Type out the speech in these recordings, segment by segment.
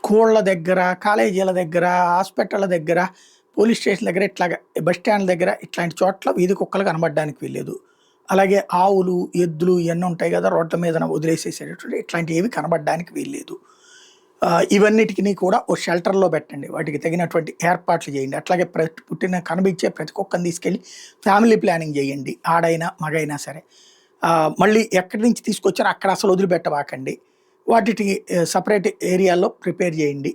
స్కూళ్ళ దగ్గర, కాలేజీల దగ్గర, హాస్పిటళ్ళ దగ్గర, పోలీస్ స్టేషన్ దగ్గర ఇట్లాగా బస్ స్టాండ్‌ల దగ్గర ఇట్లాంటి చోట్ల వీధి కుక్కలు కనబడడానికి వీల్లేదు. అలాగే ఆవులు, ఎద్దులు ఇయన్నీ ఉంటాయి గదా! రోడ్ల మీదన వదిలేసేసేటటువంటి ఇట్లాంటియేవి కనబడడానికి వీల్లేదు. ఇవన్నిటికిని కూడా ఓ షెల్టర్‌లో పెట్టండి. వాటికి తగినటువంటి ఏర్పాట్లు చేయండి. అట్లాగే కనిపించే ప్రతి కుక్కని తీసుకెళ్ళి ఫ్యామిలీ ప్లానింగ్ చేయండి. ఆడైనా, మగైనా సరే. మళ్ళీ ఎక్కడి నుంచి తీసుకొచ్చారో అక్కడ అసలు వదిలిపెట్టబాకండి. వాటికి సెపరేట్ ఏరియాలో ప్రిపేర్ చేయండి.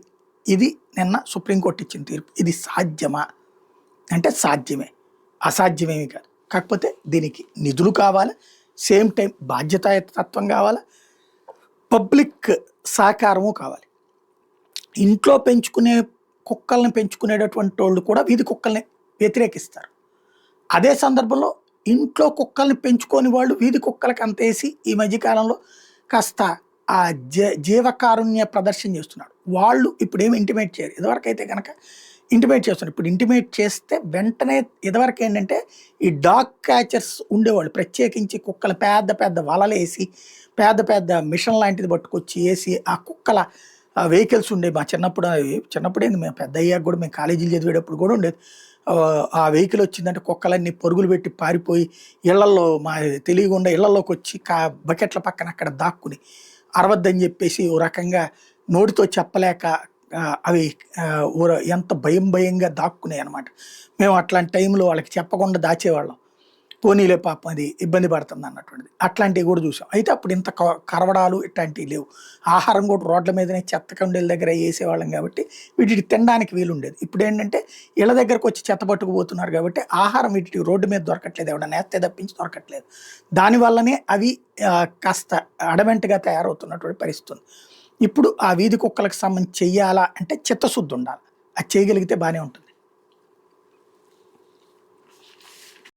ఇది నిన్న సుప్రీంకోర్టు ఇచ్చిన తీర్పు. ఇది సాధ్యమా? అంటే సాధ్యమే. అసాధ్యమేమి కాదు. కాకపోతే దీనికి నిధులు కావాలి. సేమ్ టైం బాధ్యతాయుతత్వం కావాలి. పబ్లిక్ సహకారము కావాలి. ఇంట్లో పెంచుకునే కుక్కల్ని పెంచుకునేటటువంటోళ్ళు కూడా వీధి కుక్కల్ని వ్యతిరేకిస్తారు. అదే సందర్భంలో ఇంట్లో కుక్కల్ని పెంచుకోని వాళ్ళు వీధి కుక్కలకి అంతేసి ఈ మధ్య కాలంలో కాస్త ఆ జీవకారుణ్య ప్రదర్శన చేస్తున్నారు. వాళ్ళు ఇప్పుడేమి ఇంటిమేట్ చేయరు. ఇదివరకైతే గనక ఇంటిమేట్ చేస్తున్నారు. ఇప్పుడు ఇంటిమేట్ చేస్తే వెంటనే ఇదివరకేంటంటే ఈ డాగ్ క్యాచర్స్ ఉండేవాళ్ళు. ప్రత్యేకించి కుక్కలు పెద్ద పెద్ద వలలేసి, పెద్ద పెద్ద మిషన్ లాంటిది పట్టుకొచ్చి ఏసి ఆ కుక్కల వెహికల్స్ ఉండేవి. మా చిన్నప్పుడేంది మేము పెద్దయ్యాక కూడా మేము కాలేజీలు చదివేటప్పుడు కూడా ఉండేది. ఆ వెహికల్ వచ్చిందంటే కుక్కలన్నీ పరుగులు పెట్టి పారిపోయి ఇళ్లల్లో తెలియకుండా ఇళ్లలోకి వచ్చి బకెట్ల పక్కన అక్కడ దాక్కుని అరవద్దని చెప్పేసి ఓ రకంగా నోటితో చెప్పలేక అవి ఎంత భయంగా దాక్కున్నాయి అనమాట. మేము అట్లాంటి టైంలో వాళ్ళకి చెప్పకుండా దాచేవాళ్ళం. పోనీలే పాపం అది ఇబ్బంది పడుతుంది అన్నటువంటిది. అట్లాంటివి కూడా చూసాం. అయితే అప్పుడు ఇంత కరవడాలు ఇట్లాంటివి లేవు. ఆహారం కూడా రోడ్ల మీదనే చెత్త కుండీల దగ్గర వేసేవాళ్ళం కాబట్టి వీటికి తినడానికి వీలుండేది. ఇప్పుడు ఏంటంటే ఇళ్ళ దగ్గరకు వచ్చి చెత్త పట్టుకుపోతున్నారు కాబట్టి ఆహారం వీటికి రోడ్డు మీద దొరకట్లేదు. ఎవడన్నా నేస్తే తప్పించి దొరకట్లేదు. దానివల్లనే అవి కాస్త అడమెంట్గా తయారవుతున్నటువంటి పరిస్థితి ఉంది. ఇప్పుడు ఆ వీధి కుక్కలకు సంబంధించి చెయ్యాలా అంటే చిత్తశుద్ధి ఉండాలి. అది చేయగలిగితే బాగానే ఉంటుంది.